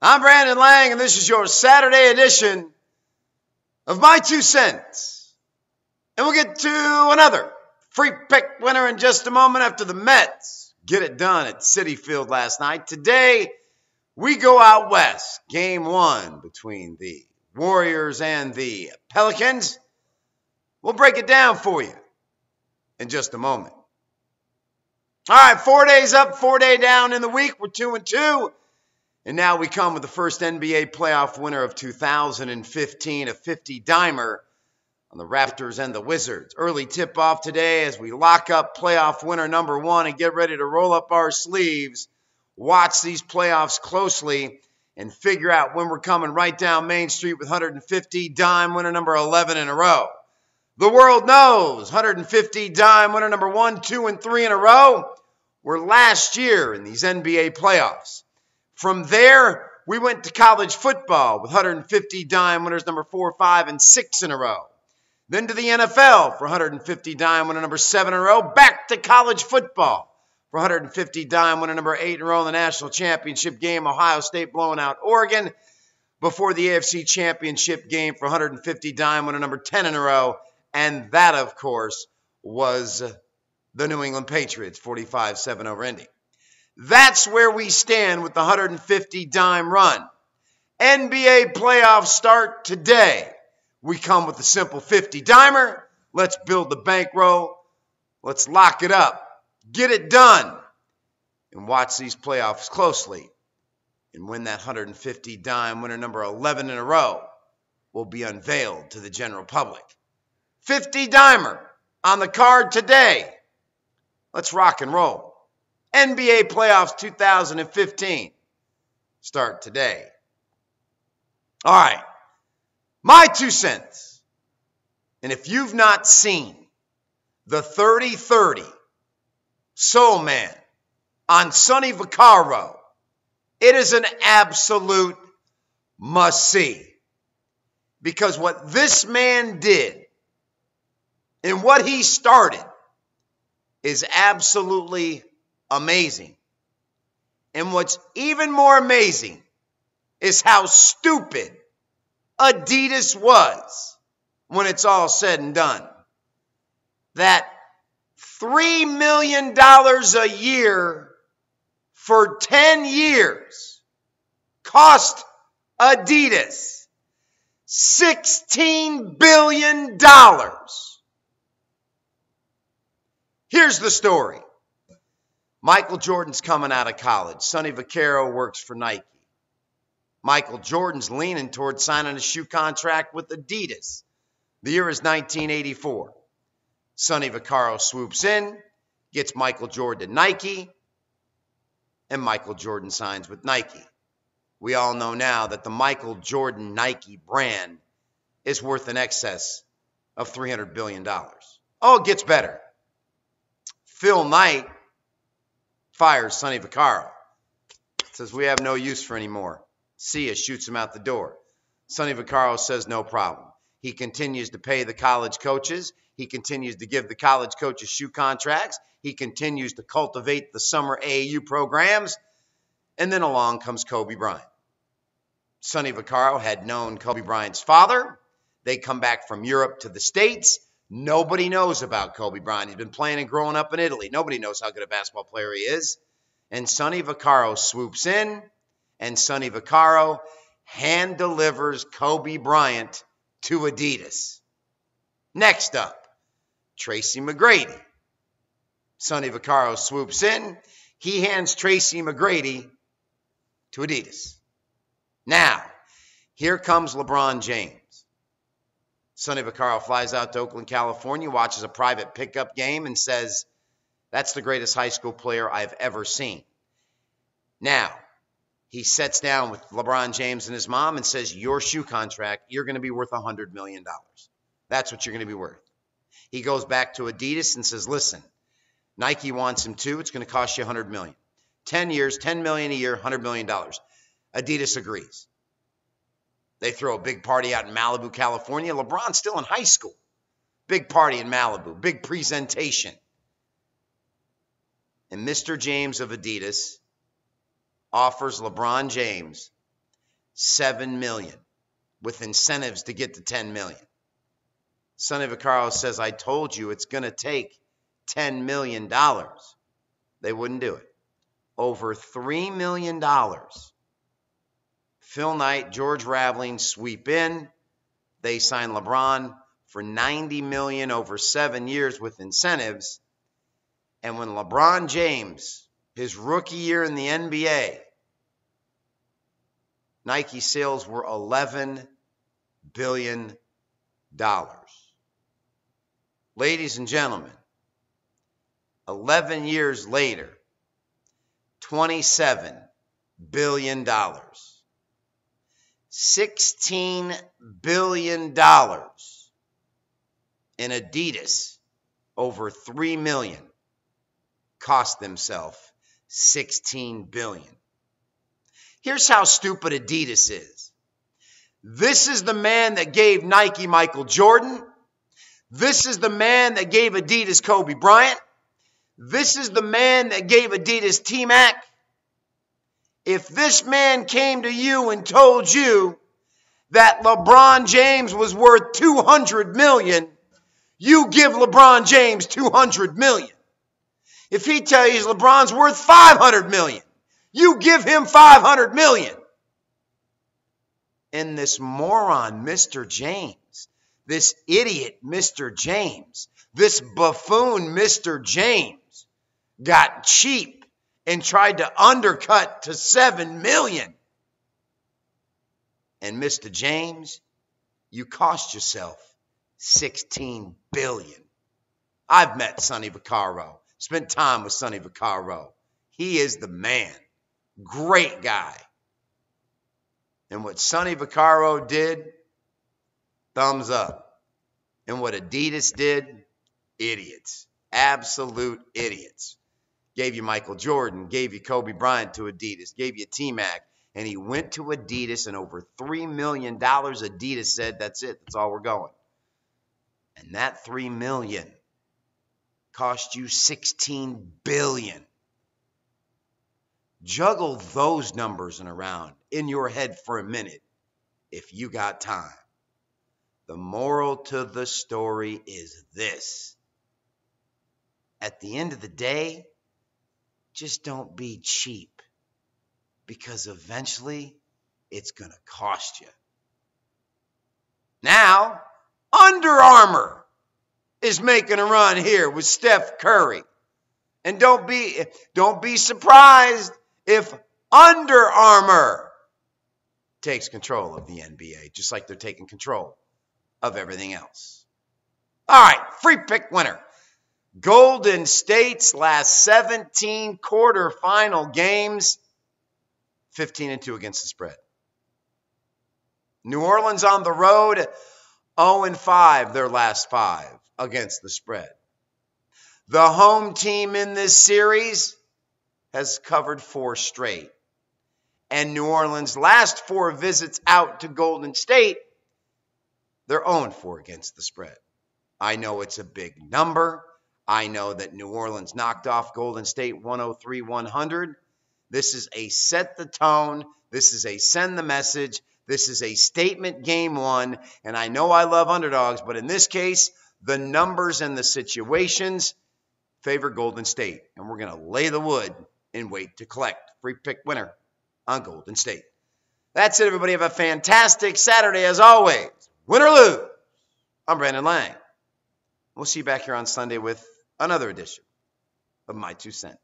I'm Brandon Lang, and this is your Saturday edition of My Two Cents. And we'll get to another free pick winner in just a moment after the Mets get it done at Citi Field last night. Today, we go out west. Game 1 between the Warriors and the Pelicans. We'll break it down for you in just a moment. All right, 4 days up, 4 day down in the week. We're 2-2. And now we come with the first NBA playoff winner of 2015, a 50-dimer on the Raptors and the Wizards. Early tip-off today as we lock up playoff winner number 1 and get ready to roll up our sleeves, watch these playoffs closely, and figure out when we're coming right down Main Street with 150-dime winner number 11 in a row. The world knows 150-dime winner number 1, 2, and 3 in a row were last year in these NBA playoffs. From there, we went to college football with 150-dime winners number 4, 5, and 6 in a row. Then to the NFL for 150-dime winner number 7 in a row. Back to college football for 150-dime winner number 8 in a row in the national championship game. Ohio State blowing out Oregon. Before the AFC championship game for 150-dime winner number 10 in a row. And that, of course, was the New England Patriots, 45-7 over Indy. That's where we stand with the 150-dime run. NBA playoffs start today. We come with a simple 50-dimer. Let's build the bankroll. Let's lock it up. Get it done. And watch these playoffs closely. And when that 150-dime winner number 11 in a row will be unveiled to the general public. 50-dimer on the card today. Let's rock and roll. NBA playoffs 2015 start today. All right, my 2 cents. And if you've not seen the 30-30 Soul Man on Sonny Vaccaro, it is an absolute must-see. Because what this man did and what he started is absolutely amazing. And what's even more amazing is how stupid Adidas was when it's all said and done. That $3 million a year for 10 years cost Adidas $16 billion. Here's the story. Michael Jordan's coming out of college. Sonny Vaccaro works for Nike. Michael Jordan's leaning towards signing a shoe contract with Adidas. The year is 1984. Sonny Vaccaro swoops in, gets Michael Jordan to Nike, and Michael Jordan signs with Nike. We all know now that the Michael Jordan Nike brand is worth in excess of $300 billion. Oh, it gets better. Phil Knight fires Sonny Vaccaro. Says, we have no use for anymore. See ya, shoots him out the door. Sonny Vaccaro says, no problem. He continues to pay the college coaches. He continues to give the college coaches shoe contracts. He continues to cultivate the summer AAU programs. And then along comes Kobe Bryant. Sonny Vaccaro had known Kobe Bryant's father. They come back from Europe to the States. Nobody knows about Kobe Bryant. He's been playing and growing up in Italy. Nobody knows how good a basketball player he is. And Sonny Vaccaro swoops in, and Sonny Vaccaro hand delivers Kobe Bryant to Adidas. Next up, Tracy McGrady. Sonny Vaccaro swoops in. He hands Tracy McGrady to Adidas. Now, here comes LeBron James. Sonny Vaccaro flies out to Oakland, California, watches a private pickup game, and says, that's the greatest high school player I've ever seen. Now, he sits down with LeBron James and his mom and says, your shoe contract, you're going to be worth $100 million. That's what you're going to be worth. He goes back to Adidas and says, listen, Nike wants him too. It's going to cost you $100 million. 10 years, $10 million a year, $100 million. Adidas agrees. They throw a big party out in Malibu, California. LeBron's still in high school. Big party in Malibu. Big presentation. And Mr. James of Adidas offers LeBron James $7 million with incentives to get to $10 million. Sonny Vaccaro says, I told you it's going to take $10 million. They wouldn't do it. Over $3 million. Phil Knight, George Raveling sweep in. They sign LeBron for $90 million over 7 years with incentives. And when LeBron James, his rookie year in the NBA, Nike sales were $11 billion. Ladies and gentlemen, 11 years later, $27 billion. $16 billion in Adidas, over $3 million, cost themselves $16 billion. Here's how stupid Adidas is. This is the man that gave Nike Michael Jordan. This is the man that gave Adidas Kobe Bryant. This is the man that gave Adidas T-Mac. If this man came to you and told you that LeBron James was worth $200 million, you give LeBron James $200 million. If he tells you LeBron's worth $500 million, you give him $500 million. And this moron, Mr. James, this idiot, Mr. James, this buffoon, Mr. James, got cheap and tried to undercut to $7 million. And Mr. James, you cost yourself $16 billion. I've met Sonny Vaccaro, spent time with Sonny Vaccaro. He is the man. Great guy. And what Sonny Vaccaro did, thumbs up. And what Adidas did, idiots. Absolute idiots. Gave you Michael Jordan, gave you Kobe Bryant to Adidas, gave you T-Mac, and he went to Adidas, and over $3 million, Adidas said, that's it, that's all we're going. And that $3 million cost you $16 billion. Juggle those numbers around in your head for a minute if you got time. The moral to the story is this. At the end of the day, just don't be cheap, because eventually it's going to cost you. Now, Under Armour is making a run here with Steph Curry. And don't be surprised if Under Armour takes control of the NBA, just like they're taking control of everything else. All right, free pick winner. Golden State's last 17 quarterfinal games, 15-2 against the spread. New Orleans on the road, 0-5 their last 5 against the spread. The home team in this series has covered 4 straight. And New Orleans' last 4 visits out to Golden State, they're 0-4 against the spread. I know it's a big number. I know that New Orleans knocked off Golden State 103-100. This is a set the tone. This is a send the message. This is a statement game 1. And I know I love underdogs, but in this case, the numbers and the situations favor Golden State. And we're going to lay the wood and wait to collect. Free pick winner on Golden State. That's it, everybody. Have a fantastic Saturday as always. Win or lose, I'm Brandon Lang. We'll see you back here on Sunday with another edition of My 2 Cents.